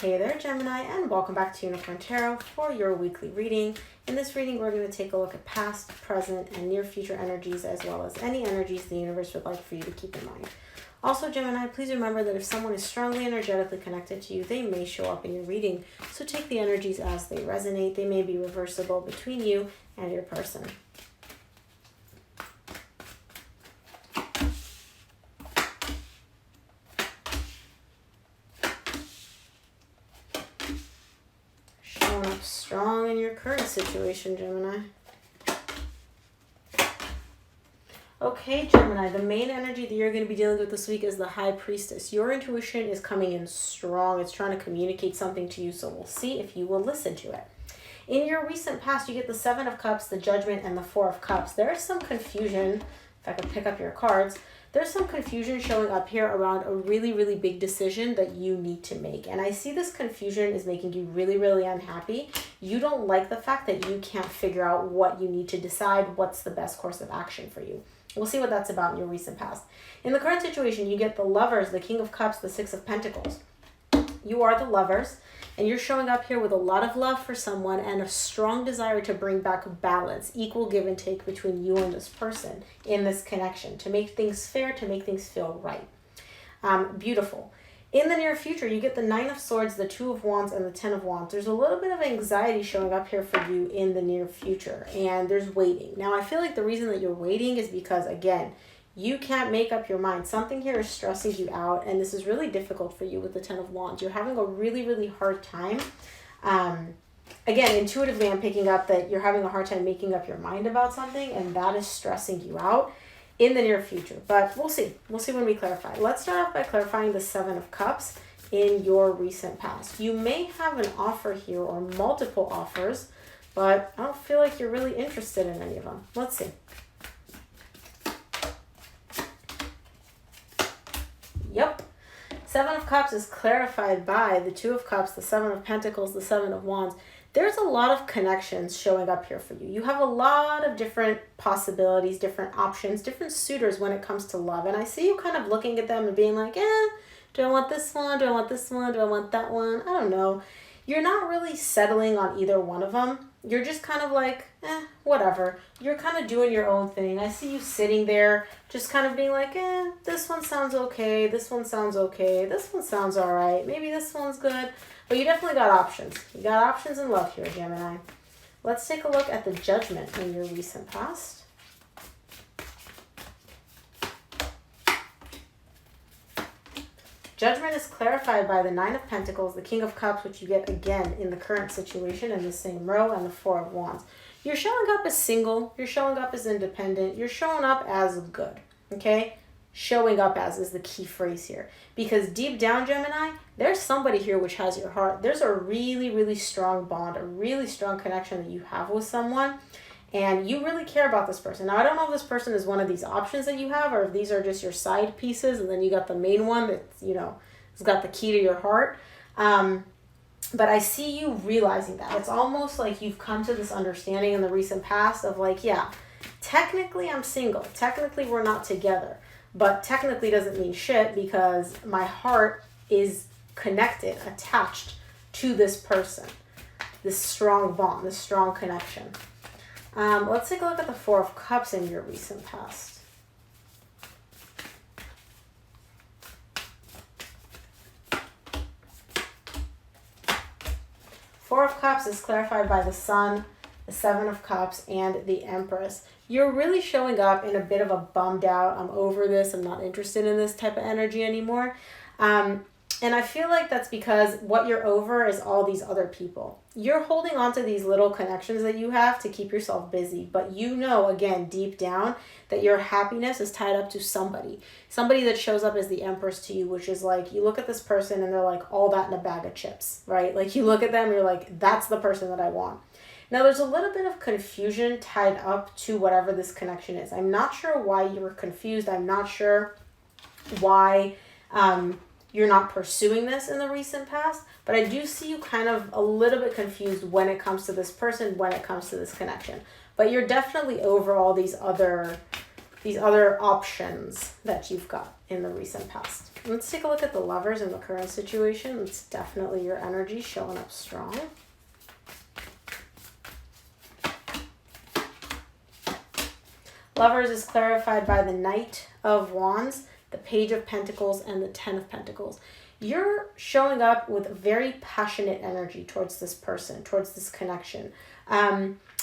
Hey there, Gemini, and welcome back to Unicorn Tarot for your weekly reading. In this reading, we're going to take a look at past, present, and near future energies, as well as any energies the universe would like for you to keep in mind. Also, Gemini, please remember that if someone is strongly energetically connected to you, they may show up in your reading. So take the energies as they resonate. They may be reversible between you and your person. Showing up strong in your current situation, Gemini. Okay, Gemini, the main energy that you're going to be dealing with this week is the High Priestess. Your intuition is coming in strong. It's trying to communicate something to you, so we'll see if you will listen to it. In your recent past, you get the Seven of Cups, the Judgment, and the Four of Cups. There is some confusion. If I could pick up your cards, there's some confusion showing up here around a really, really big decision that you need to make. And I see this confusion is making you really, really unhappy. You don't like the fact that you can't figure out what you need to decide, what's the best course of action for you. We'll see what that's about in your recent past. In the current situation, you get the Lovers, the King of Cups, the Six of Pentacles. You are the Lovers, and you're showing up here with a lot of love for someone and a strong desire to bring back balance, equal give and take between you and this person in this connection, to make things fair, to make things feel right. Beautiful. In the near future, you get the Nine of Swords, the Two of Wands, and the Ten of Wands. There's a little bit of anxiety showing up here for you in the near future, and there's waiting. Now, I feel like the reason that you're waiting is because, again, you can't make up your mind. Something here is stressing you out, and this is really difficult for you with the Ten of Wands. You're having a really, really hard time. Again, intuitively, I'm picking up that you're having a hard time making up your mind about something, and that is stressing you out in the near future. But we'll see. We'll see when we clarify. Let's start off by clarifying the Seven of Cups in your recent past. You may have an offer here or multiple offers, but I don't feel like you're really interested in any of them. Let's see. Yep. Seven of Cups is clarified by the Two of Cups, the Seven of Pentacles, the Seven of Wands. There's a lot of connections showing up here for you. You have a lot of different possibilities, different options, different suitors when it comes to love. And I see you kind of looking at them and being like, do I want this one? Do I want this one? Do I want that one? I don't know. You're not really settling on either one of them. You're just kind of like, whatever. You're kind of doing your own thing. I see you sitting there just kind of being like, this one sounds okay. This one sounds okay. This one sounds all right. Maybe this one's good. But you definitely got options. You got options in love here, Gemini. Let's take a look at the Judgment in your recent past. Judgment is clarified by the Nine of Pentacles, the King of Cups, which you get again in the current situation in the same row, and the Four of Wands. You're showing up as single. You're showing up as independent. You're showing up as good, okay? Showing up as is the key phrase here. Because deep down, Gemini, there's somebody here which has your heart. There's a really, really strong bond, a really strong connection that you have with someone. And you really care about this person. Now, I don't know if this person is one of these options that you have, or if these are just your side pieces, and then you got the main one that's, has got the key to your heart. But I see you realizing that. It's almost like you've come to this understanding in the recent past of like, yeah, technically I'm single. Technically we're not together. But technically doesn't mean shit because my heart is connected, attached to this person. This strong bond, this strong connection. Let's take a look at the Four of Cups in your recent past. Four of Cups is clarified by the Sun, the Seven of Cups, and the Empress. You're really showing up in a bit of a bummed out, I'm over this, I'm not interested in this type of energy anymore. And I feel like that's because what you're over is all these other people. You're holding on to these little connections that you have to keep yourself busy. But you know, again, deep down, that your happiness is tied up to somebody. Somebody that shows up as the Empress to you, which is like, you look at this person and they're like all that in a bag of chips, right? Like you look at them and you're like, that's the person that I want. Now, there's a little bit of confusion tied up to whatever this connection is. I'm not sure why you were confused. I'm not sure why you're not pursuing this in the recent past, but I do see you kind of a little bit confused when it comes to this person, when it comes to this connection. But you're definitely over all these other options that you've got in the recent past. Let's take a look at the Lovers in the current situation. It's definitely your energy showing up strong. Lovers is clarified by the Knight of Wands, the Page of Pentacles, and the Ten of Pentacles. You're showing up with very passionate energy towards this person, towards this connection.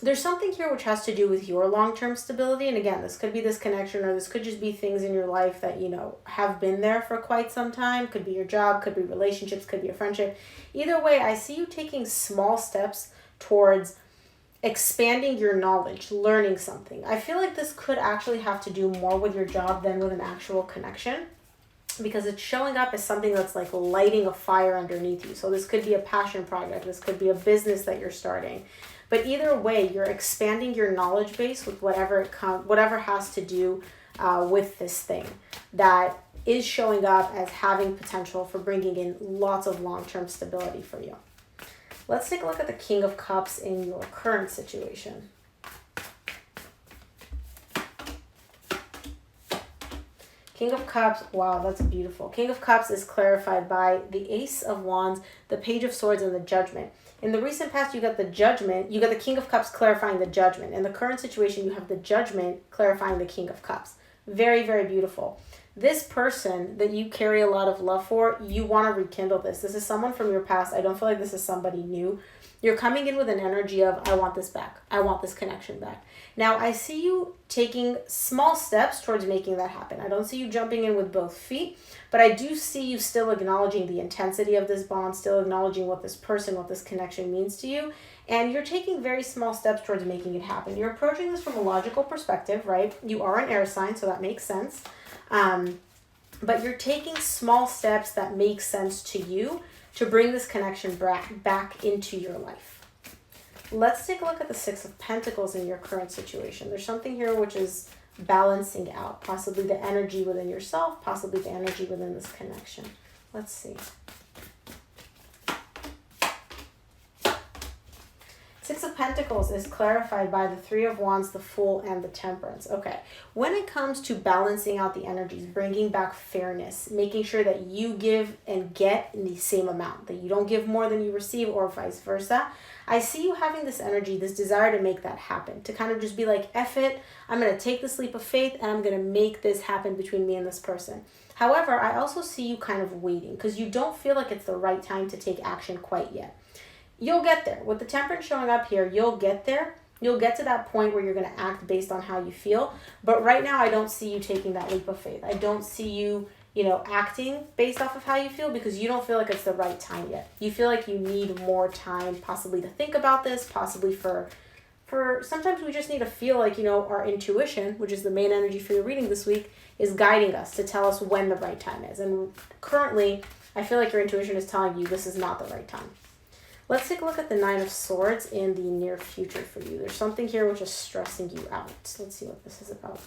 There's something here which has to do with your long-term stability. And again, this could be this connection, or this could just be things in your life that, you know, have been there for quite some time. Could be your job, could be relationships, could be a friendship. Either way, I see you taking small steps towards expanding your knowledge, learning something. I feel like this could actually have to do more with your job than with an actual connection, because it's showing up as something that's like lighting a fire underneath you. So this could be a passion project. This could be a business that you're starting. But either way, you're expanding your knowledge base with whatever has to do with this thing that is showing up as having potential for bringing in lots of long-term stability for you. Let's take a look at the King of Cups in your current situation. King of Cups, wow, that's beautiful. King of Cups is clarified by the Ace of Wands, the Page of Swords, and the Judgment. In the recent past, you got the Judgment. You got the King of Cups clarifying the Judgment. In the current situation, you have the Judgment clarifying the King of Cups. Very, very beautiful. This person that you carry a lot of love for, you want to rekindle this. This is someone from your past. I don't feel like this is somebody new. You're coming in with an energy of, I want this back. I want this connection back. Now, I see you taking small steps towards making that happen. I don't see you jumping in with both feet, but I do see you still acknowledging the intensity of this bond, still acknowledging what this person, what this connection means to you. And you're taking very small steps towards making it happen. You're approaching this from a logical perspective, right? You are an air sign, so that makes sense. But you're taking small steps that make sense to you to bring this connection back into your life. Let's take a look at the Six of Pentacles in your current situation. There's something here which is balancing out, possibly the energy within yourself, possibly the energy within this connection. Let's see. Six of Pentacles is clarified by the Three of Wands, the Fool, and the Temperance. Okay, when it comes to balancing out the energies, bringing back fairness, making sure that you give and get in the same amount, that you don't give more than you receive or vice versa, I see you having this energy, this desire to make that happen, to kind of just be like, F it, I'm going to take this leap of faith and I'm going to make this happen between me and this person. However, I also see you kind of waiting because you don't feel like it's the right time to take action quite yet. You'll get there. With the Temperance showing up here, you'll get there. You'll get to that point where you're going to act based on how you feel. But right now, I don't see you taking that leap of faith. I don't see you, acting based off of how you feel because you don't feel like it's the right time yet. You feel like you need more time possibly to think about this, possibly for sometimes we just need to feel like, our intuition, which is the main energy for your reading this week, is guiding us to tell us when the right time is. And currently, I feel like your intuition is telling you this is not the right time. Let's take a look at the Nine of Swords in the near future for you. There's something here which is stressing you out. Let's see what this is about.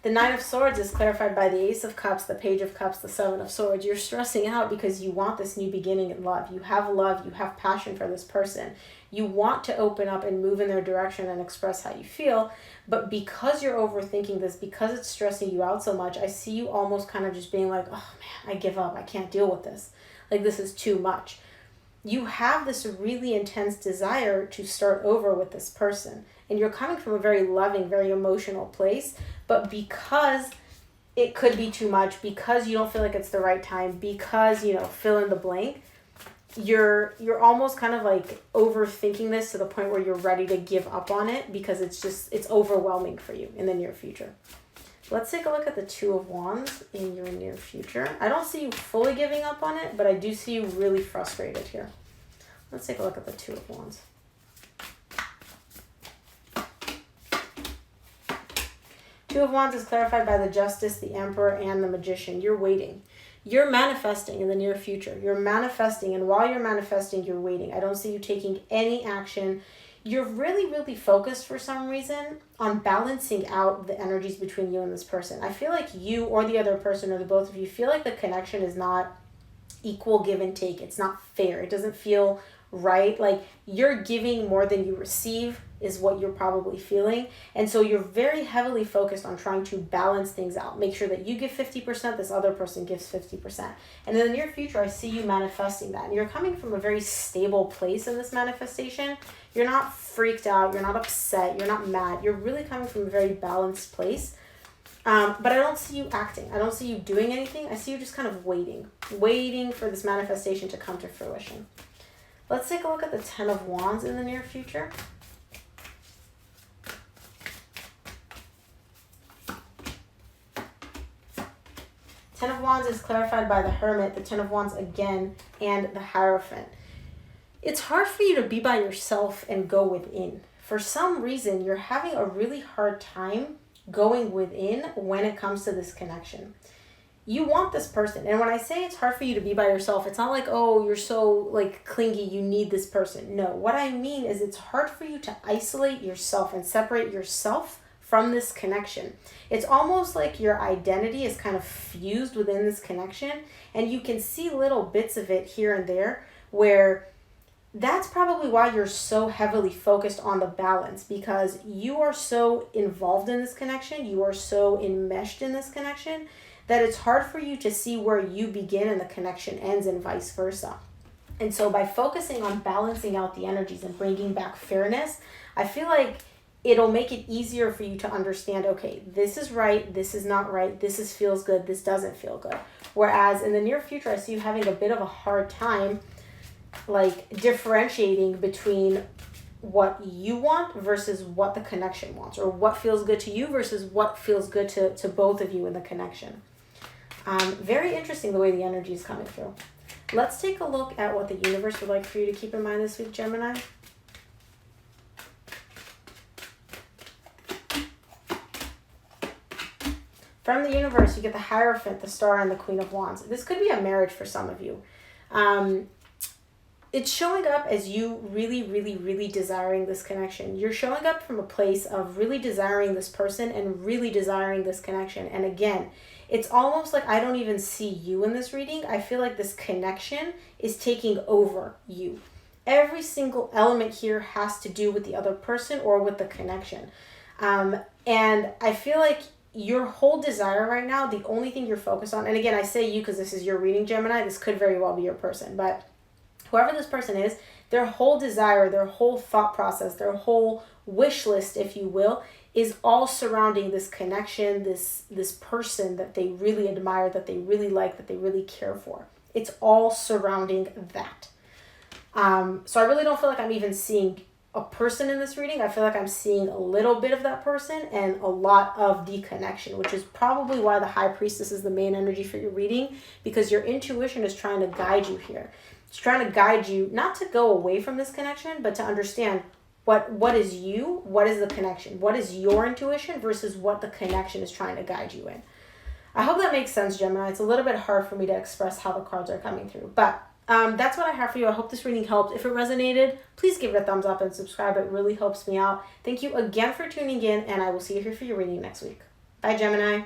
The Nine of Swords is clarified by the Ace of Cups, the Page of Cups, the Seven of Swords. You're stressing out because you want this new beginning in love. You have passion for this person. You want to open up and move in their direction and express how you feel. But because you're overthinking this, because it's stressing you out so much, I see you almost kind of just being like, oh man, I give up. I can't deal with this. Like, this is too much. You have this really intense desire to start over with this person. And you're coming from a very loving, very emotional place. But because it could be too much, because you don't feel like it's the right time, because, fill in the blank, you're almost kind of like overthinking this to the point where you're ready to give up on it because it's overwhelming for you in the near future. Let's take a look at the Two of Wands in your near future. I don't see you fully giving up on it, but I do see you really frustrated here. Let's take a look at the Two of Wands. Two of Wands is clarified by the Justice, the Emperor, and the Magician. You're waiting. You're manifesting in the near future. You're manifesting, and while you're manifesting, you're waiting. I don't see you taking any action. You're really, really focused for some reason on balancing out the energies between you and this person. I feel like you or the other person or the both of you feel like the connection is not equal give and take. It's not fair. It doesn't feel right? Like you're giving more than you receive is what you're probably feeling. And so you're very heavily focused on trying to balance things out. Make sure that you give 50%, this other person gives 50%. And in the near future, I see you manifesting that. And you're coming from a very stable place in this manifestation. You're not freaked out. You're not upset. You're not mad. You're really coming from a very balanced place. But I don't see you acting. I don't see you doing anything. I see you just kind of waiting for this manifestation to come to fruition. Let's take a look at the 10 of Wands in the near future. Ten of Wands is clarified by the Hermit, the Ten of Wands again, and the Hierophant. It's hard for you to be by yourself and go within. For some reason, you're having a really hard time going within when it comes to this connection. You want this person. And when I say it's hard for you to be by yourself, it's not like, oh, you're so like clingy, you need this person. No, what I mean is it's hard for you to isolate yourself and separate yourself from this connection. It's almost like your identity is kind of fused within this connection, and you can see little bits of it here and there where that's probably why you're so heavily focused on the balance, because you are so involved in this connection, you are so enmeshed in this connection that it's hard for you to see where you begin and the connection ends and vice versa. And so by focusing on balancing out the energies and bringing back fairness, I feel like it'll make it easier for you to understand, okay, this is right, this is not right, this feels good, this doesn't feel good. Whereas in the near future, I see you having a bit of a hard time like differentiating between what you want versus what the connection wants, or what feels good to you versus what feels good to both of you in the connection. Very interesting the way the energy is coming through. Let's take a look at what the universe would like for you to keep in mind this week, Gemini. From the universe, you get the Hierophant, the Star, and the Queen of Wands. This could be a marriage for some of you. It's showing up as you really desiring this connection. You're showing up from a place of really desiring this person and really desiring this connection. And again, it's almost like I don't even see you in this reading. I feel like this connection is taking over you. Every single element here has to do with the other person or with the connection. And I feel like your whole desire right now, the only thing you're focused on, and again, I say you because this is your reading, Gemini, this could very well be your person, but whoever this person is, their whole desire, their whole thought process, their whole wish list, if you will, is all surrounding this connection, this person that they really admire, that they really like, that they really care for. It's all surrounding that. So I really don't feel like I'm even seeing a person in this reading. I feel like I'm seeing a little bit of that person and a lot of the connection, which is probably why the High Priestess is the main energy for your reading, because your intuition is trying to guide you here. It's trying to guide you not to go away from this connection, but to understand what is you, what is the connection, what is your intuition versus what the connection is trying to guide you in. I hope that makes sense, Gemini. It's a little bit hard for me to express how the cards are coming through, but that's what I have for you. I hope this reading helped. If it resonated, please give it a thumbs up and subscribe. It really helps me out. Thank you again for tuning in, and I will see you here for your reading next week. Bye, Gemini.